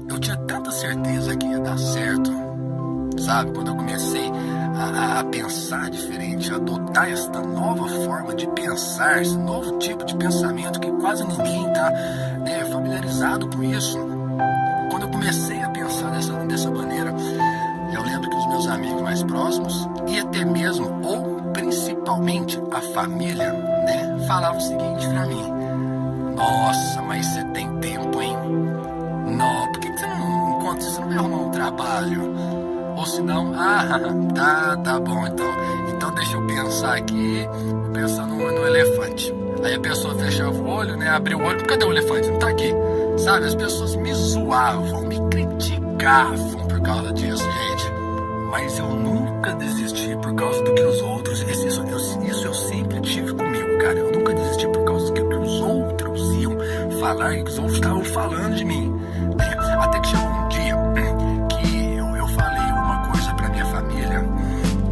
eu tinha tanta certeza que ia dar certo, sabe? Quando eu comecei a pensar diferente, a adotar esta nova forma de pensar, esse novo tipo de pensamento que quase ninguém está, né, familiarizado com isso. Quando eu comecei a pensar dessa maneira, eu lembro que os meus amigos mais próximos, e até mesmo, ou principalmente a família, né, falavam o seguinte pra mim: nossa, mas você tem tempo, hein? Não, por que você não encontra, você não vai arrumar um trabalho? Ou se não, tá bom, então deixa eu pensar aqui, vou pensar no elefante. Aí a pessoa fechava o olho, né, abriu o olho, cadê o elefante? Não tá aqui. Sabe, as pessoas me zoavam, me criticavam por causa disso, gente. Mas eu nunca desisti por causa do que os outros... Isso eu sempre tive comigo, cara. Eu nunca desisti por causa do que os outros iam falar e que os outros estavam falando de mim, né? Até que chegou um dia que eu falei uma coisa pra minha família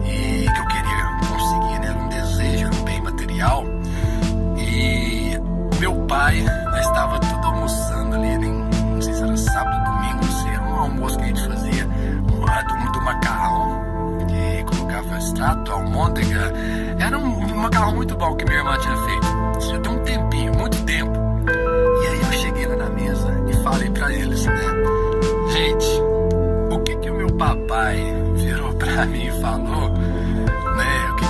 e que eu queria conseguir, né? Era um desejo, era um bem material. E meu pai, nós estava tudo almoçando ali, não sei se era sábado ou domingo, não sei, era um almoço que a gente fazia, do macarrão, que colocava extrato, almôndega. Era um macarrão muito bom que minha irmã tinha feito. Isso já tem um tempinho, muito tempo. E aí eu cheguei lá na mesa e falei pra eles, né? Gente, o que o meu papai virou pra mim e falou, né? O que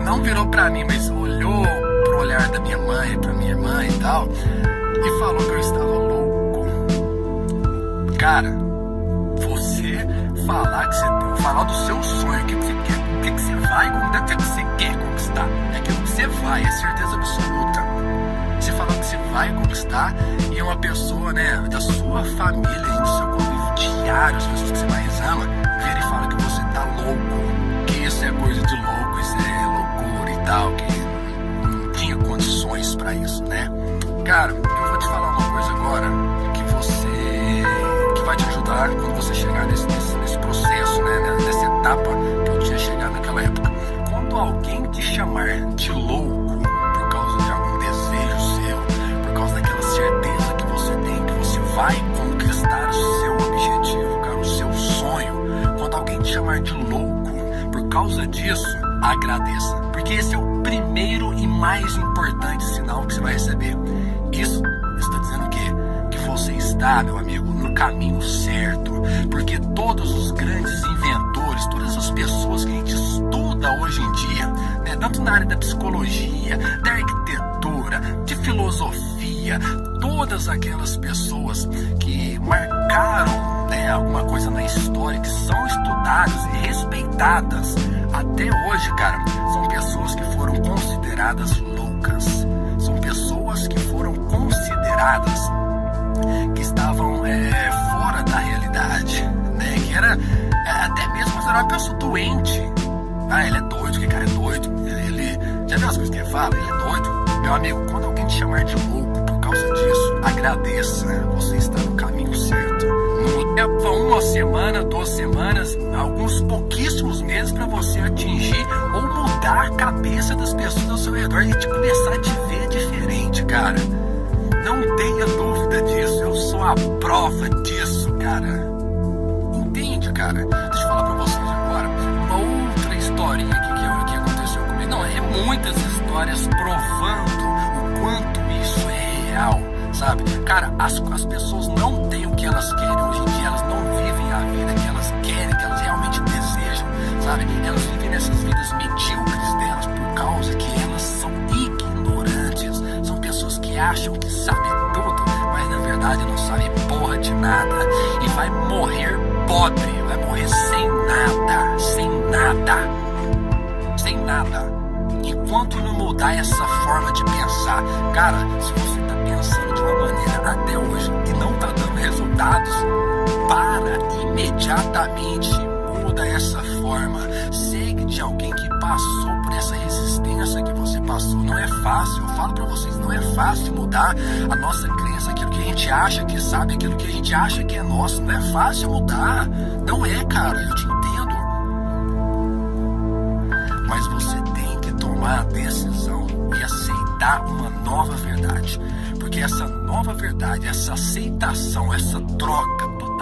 não virou pra mim, mas olhou pro olhar da minha mãe, pra minha irmã e tal, e falou que eu estava louco. Cara, você falar do seu sonho, o que você quer, o que você vai, o que você quer conquistar, é aquilo que você vai, é certeza absoluta. Você falar que você vai conquistar e é uma pessoa, né, da sua família, do seu convívio diário, as pessoas que você mais ama, vira e fala que você tá louco, que isso é coisa de louco, isso é loucura e tal, que não tinha condições pra isso, né? Cara, eu vou te falar uma coisa agora que vai te ajudar quando você chegar nesse processo, né, nessa etapa que eu tinha chegado naquela época. Quando alguém te chamar de louco por causa de algum desejo seu, por causa daquela certeza que você tem que você vai conquistar o seu objetivo, cara, o seu sonho, quando alguém te chamar de louco por causa disso, agradeça, porque esse é o primeiro e mais importante sinal que você vai receber. Isso está dizendo o quê? Que você está, meu amigo, no caminho certo, porque todos os grandes inventores, todas as pessoas que a gente estuda hoje em dia, né, tanto na área da psicologia, da arquitetura, de filosofia, todas aquelas pessoas que marcaram, né, alguma coisa na história, que são estudadas e respeitadas até hoje, cara, são pessoas que foram consideradas loucas, são pessoas que foram consideradas que estavam fora da realidade, né? Que era até mesmo era uma pessoa doente. Ele é doido, que cara é doido. Ele já viu as coisas que ele fala? Ele é doido. Meu amigo, quando alguém te chamar de louco por causa disso, agradeça. Você está no caminho certo. Não leva uma semana, 2 semanas, alguns pouquíssimos meses para você atingir ou mudar a cabeça das pessoas ao seu redor e começar a te ver diferente, cara. Não tenha dúvida disso, eu sou a prova disso, cara. Entende, cara? Deixa eu falar pra vocês agora uma outra historinha que aconteceu comigo. Não, é muitas histórias provando o quanto isso é real, sabe? Cara, as pessoas não têm o que elas querem hoje em dia, elas não vivem a vida que elas querem, que elas realmente desejam, sabe? Elas vivem nessas vidas medíocres delas por causa que elas são ignorantes, são pessoas que acham que sabem tudo, mas na verdade não sabem porra de nada e vai morrer pobre, vai morrer sem nada, enquanto não mudar essa forma de pensar. Cara, se você tá pensando de uma maneira até hoje e não tá dando resultados, para imediatamente, muda essa forma, segue de alguém que passou por essa resistência que você passou. Não é fácil, eu falo pra vocês, não é fácil mudar a nossa crença, aquilo que a gente acha que sabe, aquilo que a gente acha que é nosso. Não é fácil mudar, não é, cara, eu te entendo, mas você tem que tomar a decisão e aceitar uma nova verdade, porque essa nova verdade, essa aceitação, essa troca total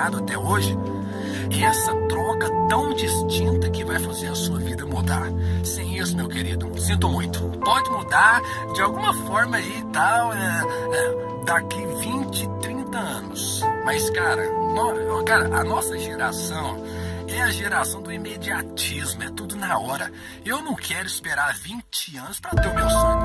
apaixonado até hoje, é essa troca tão distinta que vai fazer a sua vida mudar. Sem isso, meu querido, sinto muito. Pode mudar de alguma forma aí e tal, daqui 20, 30 anos. Mas, cara, a nossa geração é a geração do imediatismo, é tudo na hora. Eu não quero esperar 20 anos para ter o meu sonho,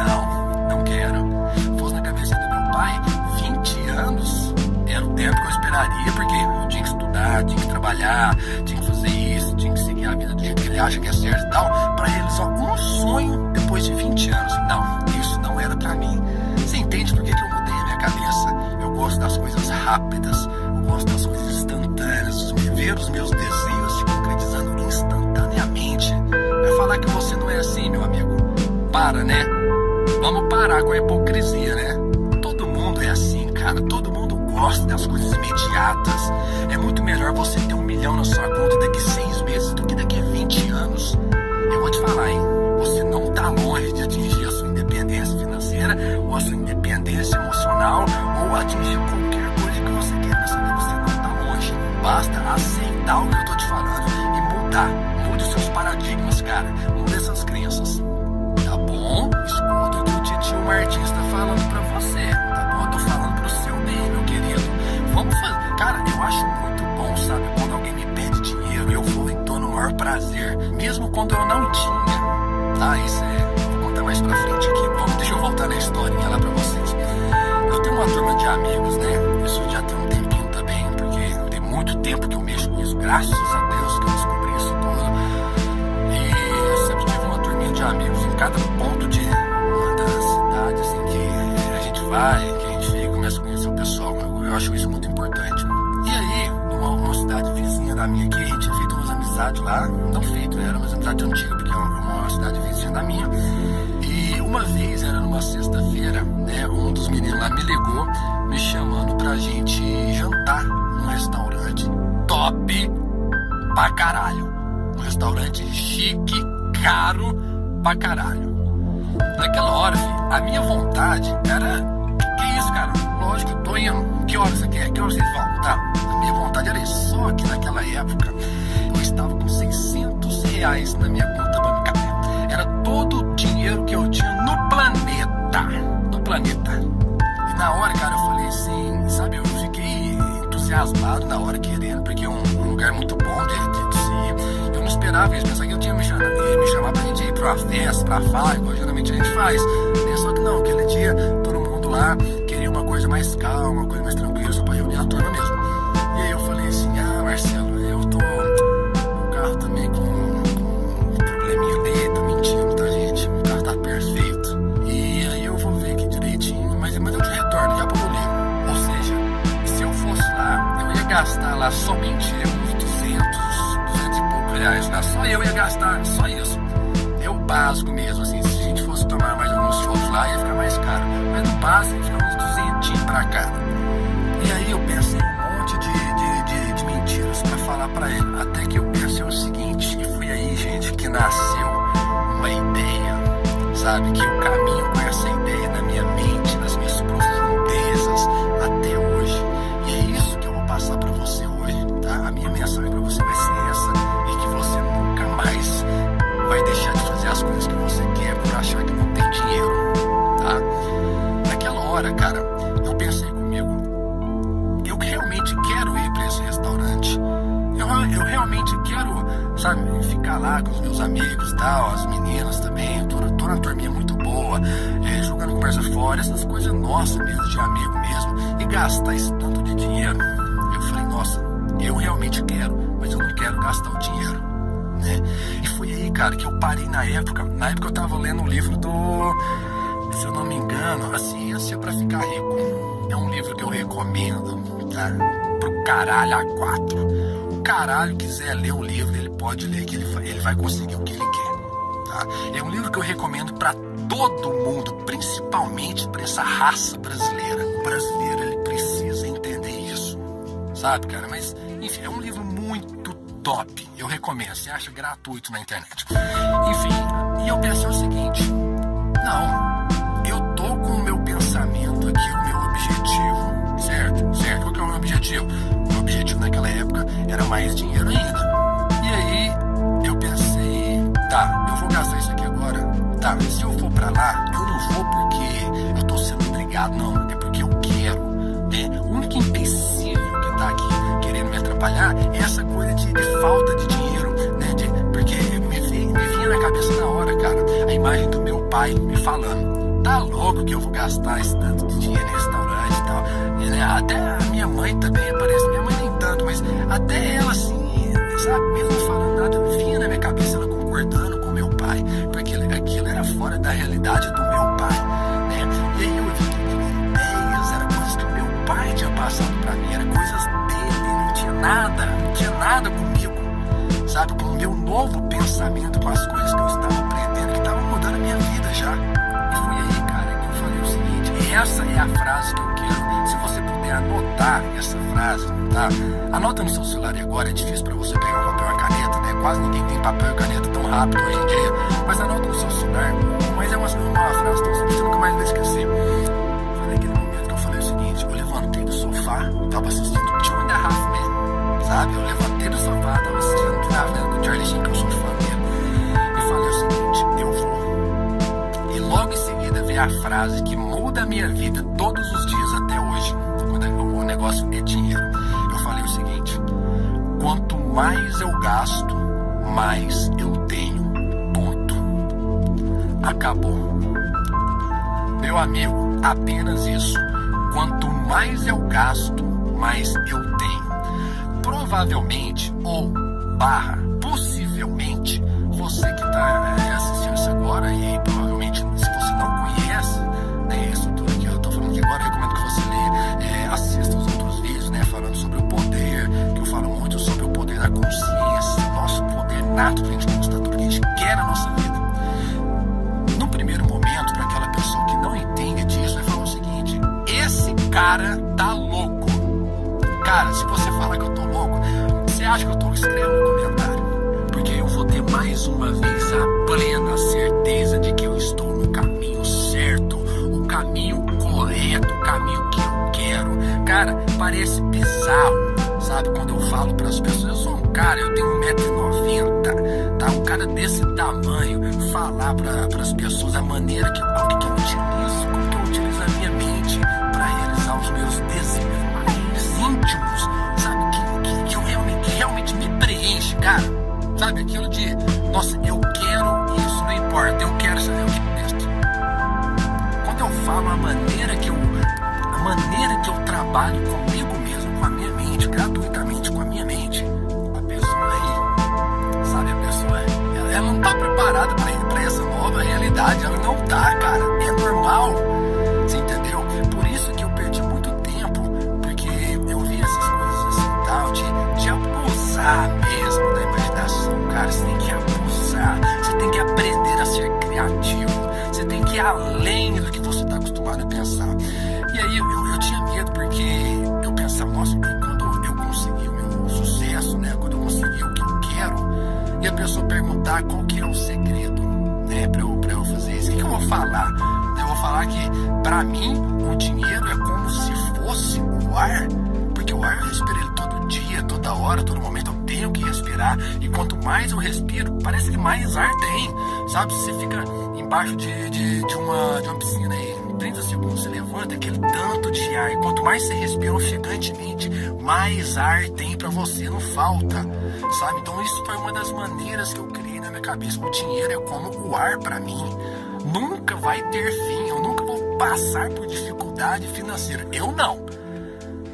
não quero. Se fosse na cabeça do meu pai, 20 anos era o tempo que eu esperaria, porque eu tinha que estudar, tinha que trabalhar, tinha que fazer isso, tinha que seguir a vida do jeito que ele acha que é certo e tal, para realizar um sonho depois de 20 anos. Não, isso não era para mim. Você entende por que eu mudei a minha cabeça? Eu gosto das coisas rápidas, eu gosto das coisas instantâneas, ver os meus desejos se concretizando instantaneamente. Vai falar que você não é assim, meu amigo? Para, né? Vamos parar com a hipocrisia, né? Todo mundo é assim, cara. Todo mundo gosta das coisas imediatas. É muito melhor você ter 1 milhão na sua conta daqui 6 meses do que daqui a 20 anos. Eu vou te falar, hein? Você não tá longe de atingir a sua independência financeira ou a sua independência emocional ou atingir qualquer coisa que você quer nessa vida. Você não tá longe. Basta aceitar o que eu tô te falando e mudar. Mude os seus paradigmas, cara. Mude essas crenças. Tá bom? Escuta o que o Titio Martins está falando pra você. Tá bom? Eu tô falando pro seu bem, meu querido. Vamos fazer. Cara, eu acho muito bom, sabe? Quando alguém me pede dinheiro, eu vou e dou no maior prazer. Mesmo quando eu não tinha. Tá? Isso eu vou contar mais pra frente aqui. Deixa eu voltar na historinha lá pra vocês. Eu tenho uma turma de amigos, né? Isso já tem um tempinho também, porque tem muito tempo que eu mexo com isso. Graças a Deus que eu descobri isso tudo. E eu sempre tive uma turminha de amigos em cada ponto de uma das cidades assim, que a gente vai, que a gente fica, começa a conhecer o pessoal. Eu acho isso muito importante. E aí, numa cidade vizinha da minha aqui, a gente tinha feito umas amizades lá. Não feito, né? Era uma amizade antiga, porque é uma cidade vizinha da minha. E uma vez, era numa sexta-feira, né? Um dos meninos lá me ligou, me chamando pra gente jantar num restaurante top pra caralho. Um restaurante chique, caro pra caralho. Naquela hora, filho, a minha vontade era... Que isso, cara? Lógico, eu tô indo. Que hora você quer? Que hora vocês vão? Tá. A minha vontade era isso. Só que naquela época, eu estava com R$600 na minha conta bancária. Era todo o dinheiro que eu tinha no planeta. No planeta. E na hora, cara, eu falei assim, sabe? Eu fiquei entusiasmado na hora, querendo, porque é um lugar muito bom de se ir. Eu não esperava isso, pensava que eu tinha me chamar pra gente ir pra uma festa, pra farra, igual geralmente a gente faz. Só que não, aquele dia, todo mundo lá queria uma coisa mais calma, uma coisa mais tranquila, só pra reunir a turma mesmo. E aí eu falei assim, Marcelo, eu tô no carro também com um probleminha ali, tô mentindo, tá, gente? O carro tá perfeito. E aí eu vou ver aqui direitinho, mas eu te retorno, já pra eu ler. Ou seja, se eu fosse lá, eu ia gastar lá somente uns 200 e poucos reais lá. Só eu ia gastar, só isso. É o básico mesmo, assim, se a gente fosse tomar mais alguns shows lá, ia ficar mais caro. Mas no básico, ia ficar uns 200 pra cada. E aí eu pensei um monte de mentiras pra falar pra ele. Até que eu pensei o seguinte, e foi aí, gente, que nasceu uma ideia, sabe? Que eu caminho com essa ideia na minha mente, nas minhas profundezas, até hoje. E é isso que eu vou passar pra você hoje, tá? A minha mensagem pra você vai ser essa, e que você nunca mais vai deixar de fazer as coisas que você quer por achar que não tem dinheiro, tá? Naquela hora, cara, eu pensei comigo, eu realmente quero ir pra esse restaurante. Eu realmente quero, sabe, ficar lá com os meus amigos e tal, as meninas também, tô na turminha muito boa, jogando conversa fora, essas coisas nossas mesmo, de amigo mesmo, e gastar esse tanto de dinheiro. Eu falei, nossa, eu realmente quero, mas eu não quero gastar o dinheiro, né? E foi aí, cara, que eu parei na época eu tava lendo um livro se eu não me engano, A Ciência pra Ficar Rico. É um livro que eu recomendo, tá? Pro caralho A4. O caralho quiser ler o livro, ele pode ler, que ele vai conseguir o que ele quer, tá? É um livro que eu recomendo pra todo mundo, principalmente pra essa raça brasileira. O brasileiro, ele precisa entender isso, sabe, cara? Mas, enfim, é um livro muito top. Eu recomendo, você acha gratuito na internet. Enfim, e eu pensei o seguinte, não, eu tô com o meu pensamento aqui, o meu objetivo, certo? Qual que é o meu objetivo? O meu objetivo naquela mais dinheiro ainda. E aí eu pensei, tá, eu vou gastar isso aqui agora. Tá, mas se eu for pra lá, eu não vou porque eu tô sendo obrigado, não. É porque eu quero, né? O único empecilho que tá aqui querendo me atrapalhar é essa coisa de falta de dinheiro, né? Porque me vinha na cabeça na hora, cara, a imagem do meu pai me falando: tá louco que eu vou gastar esse tanto de dinheiro em restaurante e tal. E, né, até a minha mãe também parece, minha mãe nem tanto, mas até ela assim, sabe, mesmo não falando nada, vinha na minha cabeça ela concordando com meu pai, porque aquilo era fora da realidade do meu pai, né? E aí eu vi que ideias, eram coisas que o meu pai tinha passado pra mim, eram coisas dele, não tinha nada comigo, sabe, com o meu novo pensamento, com as coisas que eu estava aprendendo, que estavam mudando a minha vida já. E foi aí, cara, que eu falei o seguinte: essa é a frase que eu quero. Se você puder anotar essa frase, tá? Anota no seu celular agora, é difícil pra você pegar um papel e uma caneta, né? Quase ninguém tem papel e caneta tão rápido hoje em dia, mas anota no seu celular. Mas é uma frase tão simples que você nunca mais vai esquecer. Foi naquele momento que eu falei o seguinte: eu levantei do sofá, tava assistindo Two and a Half Men, sabe? Eu levantei do sofá, tava assistindo Two and a Half Men com o Charlie Sheen, que eu sou fã dele, e falei o seguinte: eu vou. E logo em seguida veio a frase que muda a minha vida todos os dias até hoje, quando o negócio é dinheiro. Eu falei o seguinte: quanto mais eu gasto, mais eu tenho. Ponto. Acabou. Meu amigo, apenas isso. Quanto mais eu gasto, mais eu tenho. Provavelmente, ou possivelmente, você que está assistindo isso agora, e aí provavelmente, se você não conhece, né, isso tudo que eu estou falando aqui agora, eu recomendo que você leia, assista os outros vídeos, né, falando sobre o poder, que eu falo muito sobre o poder da consciência, nosso poder nato que a gente conquista tudo que a gente quer na nossa vida. No primeiro momento, para aquela pessoa que não entende disso, vai falar o seguinte: esse cara tá louco. Cara, se você falar que eu tô louco, você acha que eu tô louco? Escreva no comentário, porque eu vou ter mais uma vez a plena certeza de que eu estou no caminho certo, o caminho correto, o caminho que eu quero. Cara, parece bizarro, sabe, quando eu falo para as pessoas: eu sou um cara, eu tenho 1,90 m, tá? Um cara desse tamanho, falar para as pessoas a maneira que eu utilizo, como que eu utilizo a minha mente para realizar os meus desejos mais íntimos, sabe, que eu realmente me preenche, cara, sabe, aquilo de, nossa, eu quero isso, não importa, eu quero saber o que resta. Quando eu falo a maneira que eu trabalho comigo mesmo, com a minha mente, gratuitamente com a minha mente, a pessoa aí, sabe, a pessoa, ela não tá preparada pra essa nova realidade, ela não tá, cara, é normal, você entendeu? Por isso que eu perdi muito tempo, porque eu vi essas coisas assim, tal, de abusar mesmo da imaginação, cara. Você tem que abusar, você tem que aprender a ser criativo, você tem que ir além do que você tá acostumado a pensar. E aí eu tinha medo, porque eu pensava: nossa, quando eu conseguir o meu sucesso, né, quando eu conseguir o que eu quero, e a pessoa perguntar qual que é o segredo, né, pra eu fazer isso, o que eu vou falar? Eu vou falar que, pra mim, o dinheiro é como se fosse o ar, porque o ar eu respiro ele todo dia, toda hora, todo momento eu tenho que respirar, e quanto mais eu respiro, parece que mais ar tem, sabe? Você fica embaixo de uma piscina aí, 30 segundos você levanta aquele tanto de ar, e quanto mais você respira ofegantemente, mais ar tem pra você, não falta, sabe? Então isso foi uma das maneiras que eu criei na minha cabeça: o dinheiro é como o ar pra mim, nunca vai ter fim, eu nunca vou passar por dificuldade financeira, eu não,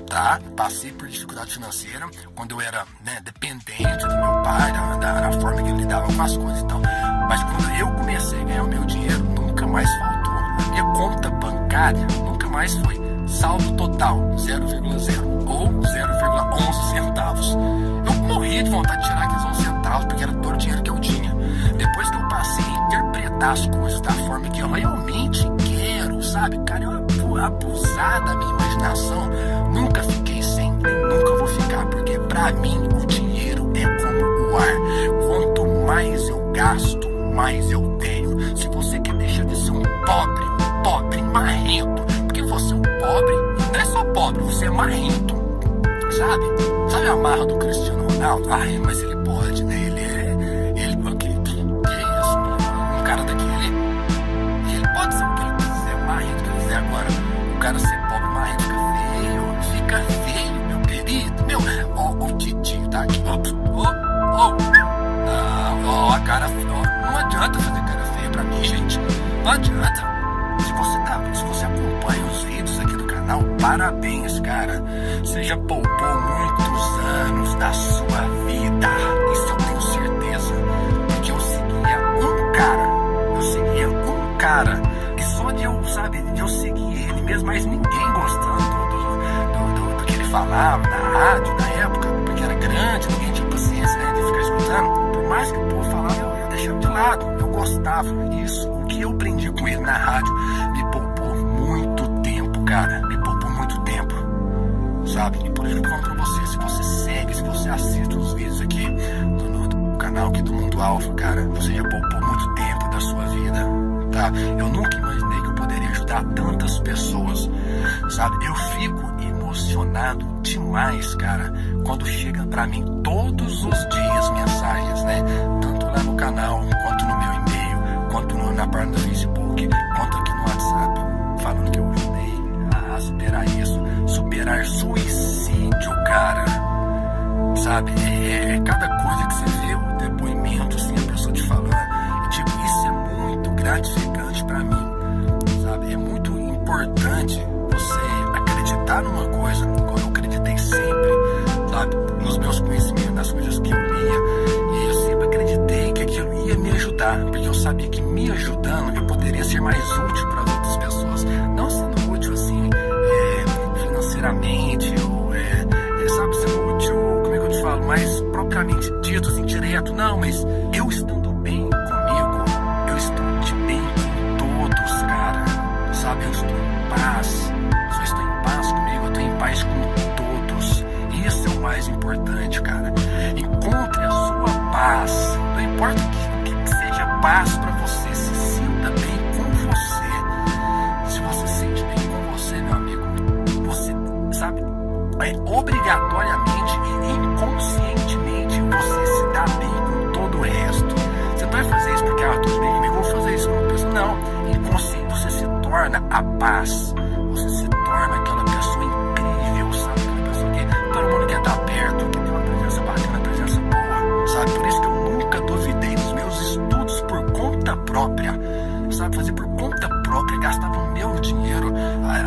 tá? Passei por dificuldade financeira quando eu era, né, dependente do meu pai, da forma que ele lidava com as coisas e tal, mas quando eu comecei a ganhar o meu dinheiro, nunca mais faltou. A minha conta bancária nunca mais foi saldo total 0,0 ou 0,11 centavos. Eu morria de vontade de tirar aqueles 11 centavos, porque era todo o dinheiro que eu tinha. Depois que eu passei a interpretar as coisas da forma que eu realmente quero, sabe, cara, eu abusar da minha imaginação, nunca fiquei sem, nunca vou ficar, porque pra mim o dinheiro é como o ar. Quanto mais eu gasto, mais eu tenho. Se você quer deixar de ser um pobre marrento, porque você é um pobre, não é só pobre, você é marrento, sabe? Sabe a marra do Cristiano Ronaldo? alto. Ai, mas ele pode, né? Que isso? Um cara daquele, ele pode ser o que ele quiser, marrento que ele quiser. Agora, o cara ser pobre, marrento, fica feio, meu querido. O Titinho tá aqui. Não, a cara, não adianta fazer cara feia pra mim, gente. Não adianta. Se você acompanha os vídeos aqui do canal, parabéns, cara. Você já poupou muitos anos da sua vida. Isso eu tenho certeza. Porque eu seguia um cara. E só de eu seguir ele mesmo, mas ninguém gostando do que ele falava na rádio, na época, porque era grande, ninguém tinha paciência, né, de ficar escutando. Por mais que o povo falava, eu deixava de lado. Eu gostava. Isso, o que eu aprendi com ele na rádio, me poupou muito tempo, cara. Me poupou muito tempo, sabe? E por isso que eu falo pra você, se você segue, se você assiste os vídeos aqui do canal aqui do Mundo Alfa, cara, você já poupou muito tempo da sua vida, tá? Eu nunca imaginei que eu poderia ajudar tantas pessoas, sabe? Eu fico emocionado demais, cara, quando chega pra mim todos os dias mensagens, né? Tanto lá no canal, quanto no meu e-mail, quanto na página do Facebook, quanto aqui no WhatsApp, falando que eu ajudei a superar isso, superar suicídio, cara, sabe? É cada coisa que você vê, o depoimento, assim, a pessoa te falando, e, tipo, isso é muito gratificante pra mim, sabe? É muito importante você acreditar numa coisa, como eu acreditei sempre, sabe? Nos meus conhecimentos, nas coisas que eu lia, e eu sempre acreditei que aquilo ia me ajudar, porque eu sabia que me ajudando eu poderia ser mais útil para outras pessoas, não sendo útil assim financeiramente ou sabe, sendo útil, como é que eu te falo, mais propriamente dito, assim, direto, não, mas eu estando bem comigo, eu estou de bem com todos, cara, sabe? Eu estou em paz, se eu estou em paz comigo, eu estou em paz com todos. Isso é o mais importante, cara. Encontre a sua paz. Não importa o que seja paz pra você, se sinta bem com você. Se você se sente bem com você, meu amigo, você, sabe, obrigatoriamente e inconscientemente você se dá bem com todo o resto. Você não vai fazer isso porque, tudo bem comigo, eu vou fazer isso com uma pessoa. Não, inconsciente, você se torna a paz. Você se torna aquela pessoa incrível, sabe? Aquela pessoa que todo mundo quer estar perto, que tem uma presença bacana, uma presença boa, sabe? Por isso que eu nunca duvidei dos meus estudos por conta própria, sabe? Fazer por conta própria, gastava o meu dinheiro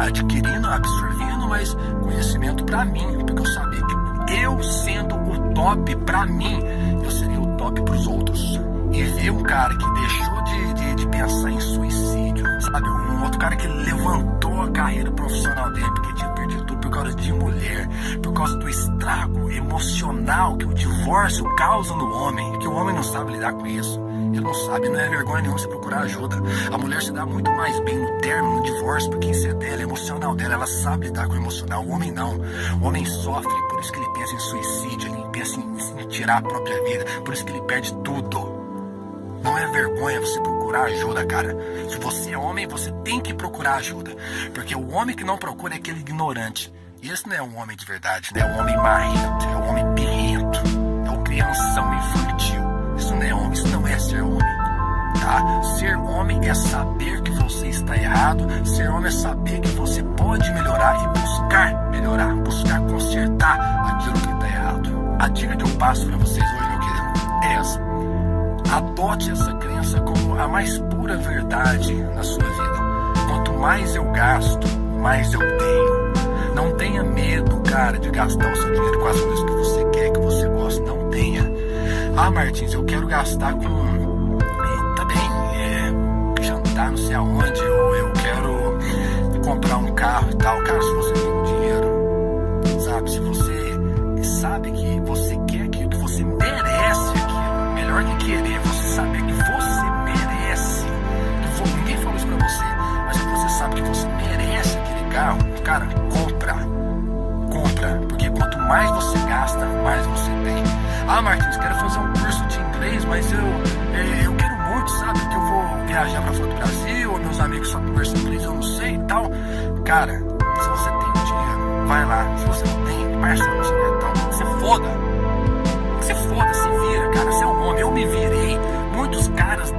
adquirindo, absorvendo mais conhecimento pra mim, porque eu sabia que eu sendo o top pra mim, eu seria o top pros outros. E ver um cara que deixou de pensar em suicídio, sabe? Um outro cara que levantou a carreira profissional dele porque tinha perdido tudo por causa de mulher, por causa do estrago emocional que o divórcio causa no homem, que o homem não sabe lidar com isso. Ele não sabe, não é vergonha nenhuma você procurar ajuda. A mulher se dá muito mais bem no término, no divórcio, porque isso é dela, é emocional dela, ela sabe lidar com o emocional. O homem não. O homem sofre, por isso que ele pensa em suicídio, ele pensa em tirar a própria vida, por isso que ele perde tudo. Não é vergonha você procurar ajuda, cara. Se você é homem, você tem que procurar ajuda. Porque o homem que não procura é aquele ignorante. E esse não é um homem de verdade, né? É um homem marrento, é um homem birrento, é o crianção infantil. Isso não é homem, isso não é ser homem, tá? Ser homem é saber que você está errado. Ser homem é saber que você pode melhorar e buscar melhorar, buscar consertar aquilo que está errado. A dica que eu passo para vocês hoje, meu querido, é essa. Adote essa crença como a mais pura verdade na sua vida. Quanto mais eu gasto, mais eu tenho. Não tenha medo, cara, de gastar o seu dinheiro com as coisas que você quer, que você gosta. Não tenha. Martins, eu quero gastar com... tá bem, jantar não sei aonde, ou eu quero comprar um carro e tal. Cara, se você tem dinheiro, sabe? Se você sabe que você quer aquilo, que você merece aquilo, melhor que querer, você saber que você merece. Ninguém falou isso pra você, mas que você sabe que você merece aquele carro, cara, compra. Porque quanto mais você gasta, mais você tem. Martins, quero fazer um curso de inglês, mas eu quero muito, sabe, que eu vou viajar pra fora do Brasil, ou meus amigos só conversam inglês, eu não sei e tal. Cara, se você tem dinheiro, vai lá. Se você não tem, parcela no seu cartão, você foda. se foda, se vira, cara, você é um homem, eu me virei. Muitos caras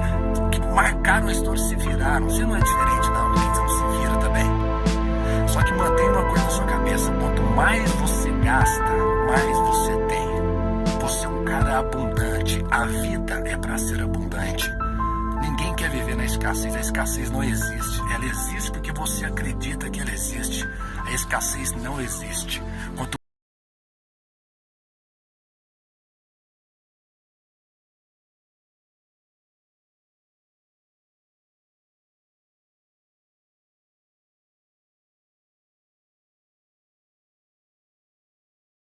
que marcaram a história se viraram. Você não é diferente não, por que você não se vira também? Só que mantenha uma coisa na sua cabeça, quanto mais você gasta, mais você tem. Você é um cara abundante, a vida é pra ser abundante. Ninguém quer viver na escassez, a escassez não existe. Ela existe porque você acredita que ela existe. A escassez não existe. Quanto